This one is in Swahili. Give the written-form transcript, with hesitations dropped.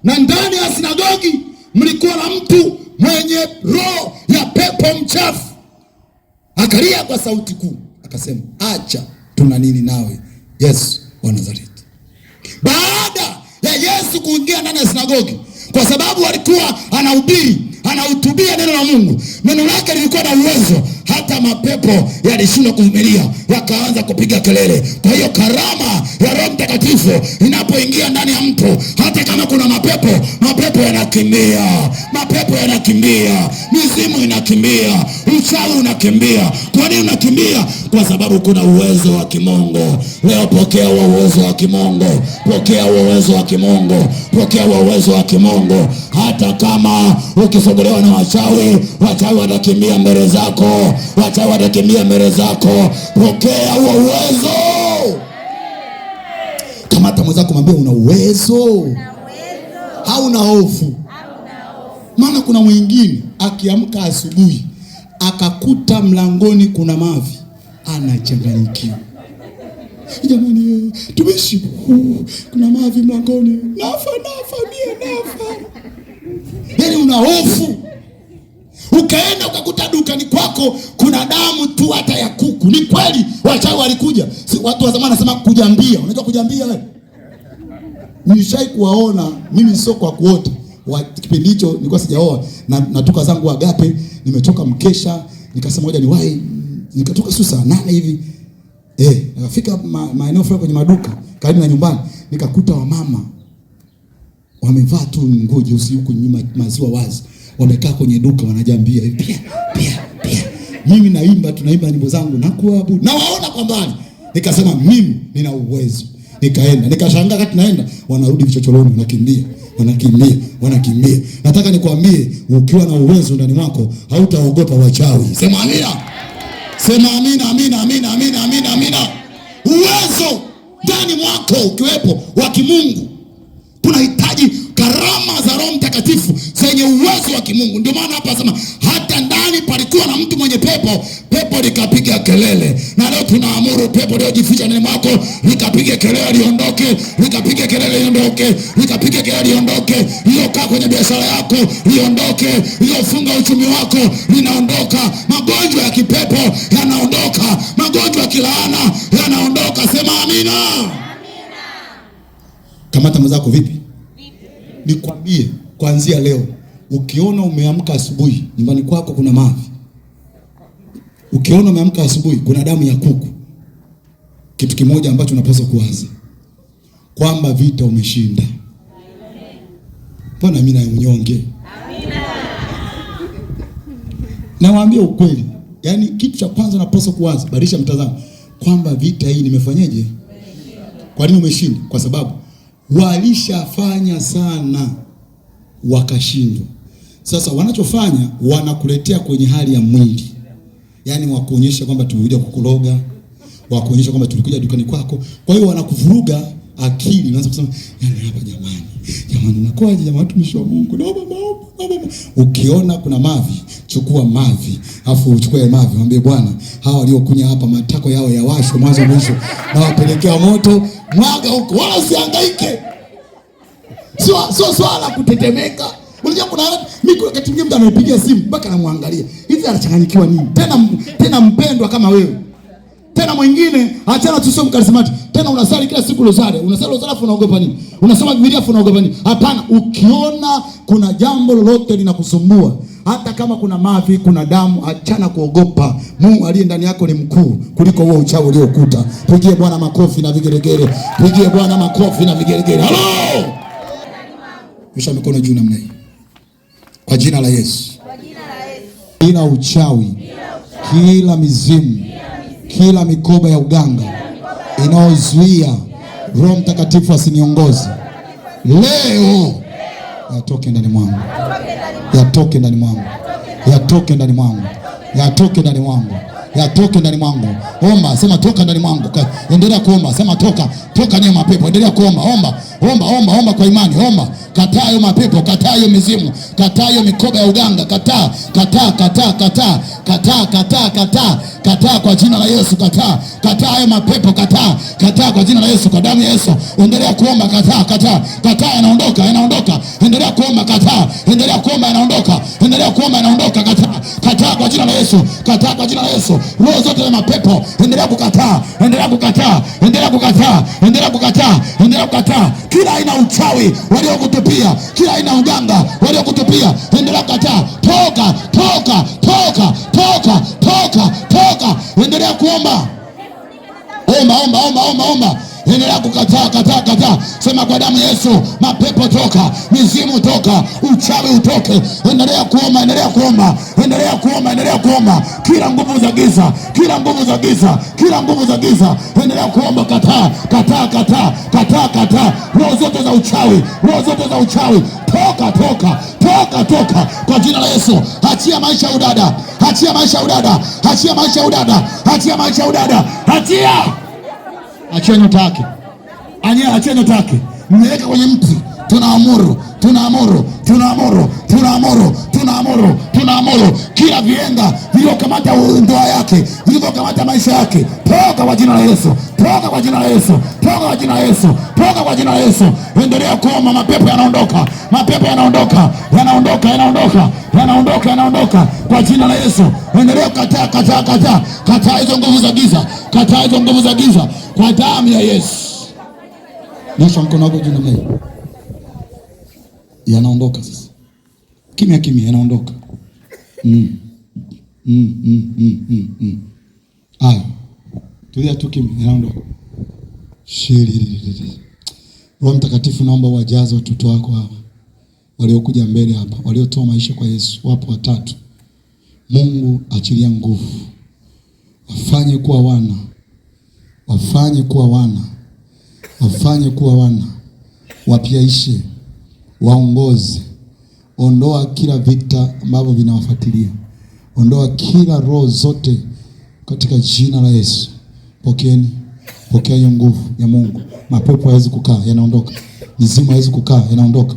Na ndani ya sinagogi mlikuwa na mtu mwenye roho ya pepo mchafu. Akalia kwa sauti kuu, akasema, acha, tuna nini nawe, Yesu wa Nazareti? Baada ya Yesu kuingia ndani ya sinagogi, kwa sababu alikuwa anahubiri, anahutubia neno la Mungu, neno lake lilikuwa na uwezo, hata mapepo yalishindwa kuvumilia, yakaanza kupiga kelele. Kwa hiyo karama ya Roho Mtakatifu inapoingia ndani ya mtu, hata kama kuna mapepo yanakimbia, mapepo yanakimbia, mizimu inakimbia, uchawi unakimbia. Kwa nini unakimbia? Kwa sababu kuna uwezo wa kimungu. Leo pokea uwezo wa kimungu, pokea uwezo wa kimungu, pokea uwezo wa kimungu. Hata kama ukisogolewa na wachawi watakimbia mbele zako, wachawi watakimbia mbele zako. Pokea huo uwezo. Kamata mwenzako, mwambie una uwezo. Hauna hofu. Maana kuna mwingine akiamka asubuhi akakuta mlangoni kuna mavi, anachanganyikiwa. Jamani, tumishi, kuna mavi mlangoni, nafa. Yaani una hofu. Ukaenda ukakuta dukani kwako kuna damu tu hata ya kuku. Ni kweli wachawi walikuja. Watu wa zamani wanasema kujambia. Unajua kujambia wewe? Nilishai kuwaona, mimi sio kwa kuota. Kipindi hicho nilikuwa sijaoa, na natoka zangu Agape, nimetoka mkesha, nikasema ngoja niwahi, nikatoka saa 8 hivi. Nikafika maeneo fulani kwenye maduka karibu na nyumbani, nikakuta wamama wamevaa tu nguo jeusi huko nyuma, maziwa wazi, wamekaa kwenye duka wanajambia pia. Mimi naimba, tunaimba nyimbo zangu na kuabudu, na waona kwa mbali. Nikasema mimi nina uwezo. Nikaenda, nikashangaa kati naenda, wanarudi vichochoroni, wanakimbia. Nataka nikwambie, ukiwa na uwezo ndani mwako, hautaogopa wachawi. Sema amina. Sema amina, amina. Uwezo ndani mwako ukiwepo wa kimungu. Tunahitaji karama za Roho Mtakatifu zenye uwezo wa kimungu. Ndio maana hapa nasema hata ndani palikuwa na mtu mwenye pepo likapiga kelele. Na leo tunaamuru pepo leo jificha ndani mwako, likapiga kelele liondoke, likapiga kelele liondoke, likapiga kelele liondoke. Iliyokaa kwenye biashara yako liondoke, iliyofunga uchumi wako linaondoka. Magonjwa ya kipepo yanaondoka, magonjwa ya kilaana yanaondoka. Sema amina. Kamata mwenzako, vipi? Nikwambie, kuanzia leo ukiona umeamka asubuhi nyumbani kwako kuna mavi, ukiona umeamka asubuhi kuna damu ya kuku, kitu kimoja ambacho unapaswa kuwaza, kwamba vita umeshinda. Mbona mimi na mnyonge? Amina. Nawaambia ukweli. Yaani kitu cha kwanza unapaswa kuwaza, badilisha mtazamo, kwamba vita hii nimefanyaje? Kwa nini umeshinda? Kwa sababu walishafanya sana wakashindwa. Sasa wanachofanya, wanakuletea kwenye hali ya mwili. Yaani wakuonyesha kwamba tulikuja kukuloga, wakuonyesha kwamba tulikuja dukani kwako. Kwa hiyo wanakuvuruga akili, unaanza kusema, yaani hapa jamani nakoaje jamani, watumishi wa Mungu, naomba. Ukiona kuna mavi, chukua mavi, afu uchukue mavi, mwambie Bwana, hawa waliokunya hapa matako yao yawashwe mwanzo mwisho, na wapelekea moto, mwaga huko, wala usihangaike. Sio swala kutetemeka. Unajua kuna mimi wakati mwingine mtu anapigia simu mpaka anamwangalia, hivi anachanganyikiwa nini? Tena mpendwa kama wewe. Tena mwingine achana tu, sio mkarismati. Tena unasali kila siku rozari. Unasali rozari afu unaogopa nini? Unasoma Biblia afu unaogopa nini? Hapana, ukiona kuna jambo lolote linakusumbua, hata kama kuna mavi, kuna damu, achana kuogopa. Mungu aliye ndani yako ni mkuu kuliko huo uchawi uliokuta. Pigie Bwana makofi na vigelegele. Pigie Bwana makofi na vigelegele. Halo! Nyosha mikono juu namna hii. Kwa jina la Yesu. Kila uchawi, kila mizimu, kila mikoba ya uganga inaozuia Roho Mtakatifu asiniongoze, leo yatoke ndani mwangu. Yatoke ndani mwangu. Yatoke ndani mwangu. Yatoke ndani mwangu. Yatoke ndani mwangu. Omba, sema toka ndani mwangu. Endelea kuomba, sema toka nayo mapepo. Endelea kuomba, omba kwa imani, omba. Kataa hayo mapepo, kataa hiyo mizimu, kataa hiyo mikoba ya uganga, kataa kataa kwa jina la Yesu, kataa hayo mapepo, kataa kwa jina la Yesu, kwa damu ya Yesu. Endelea kuomba, kataa, yanaondoka. Endelea kuomba, endelea kuomba, yanaondoka, kataa kwa jina la Yesu, kwa jina la Yesu. Roho zote za mapepo, endelea kukataa. Kila aina uchawi waliokutupia, kila aina uganga waliokutupia, endelea kukataa. Toka. Endelea kuomba. Omba. Endelea kukataa. Sema kwa damu ya Yesu, mapepo toka, mizimu toka, uchawi utoke. Endelea kuomba. Kila nguvu za giza, endelea kuomba. Kataa. Roho zote za uchawi, toka kwa jina la Yesu. Achia maisha ya udada. Achia nyota yake. Mmeweka kwenye mti. Tunaamuru. Kila vienga vilivyokamata ndoa yake, vilivyokamata maisha yake, toka kwa jina la Yesu. Endelea kuomba, mapepo yanaondoka. Kwa jina la Yesu. Endelea kataa hizo nguvu za giza, kwa damu ya Yesu. Nyosha mkono wako juu namna hii. Yanaondoka sasa. Kimya, yanaondoka. Haya. Tulia tu kimya, yanaondoka. Roho Mtakatifu, naomba wajaze watoto wako hapa, waliokuja mbele hapa, waliotoa maisha kwa Yesu. Wapo watatu. Mungu, achilia nguvu. Wafanye kuwa wana. Wapiaishe, waongoze. Ondoa kila vita ambavyo vinawafuatilia. Ondoa kila roho zote katika jina la Yesu. Pokea hiyo nguvu ya Mungu. Mapepo hawezi kukaa, yanaondoka. Mizimu hawezi kukaa, yanaondoka.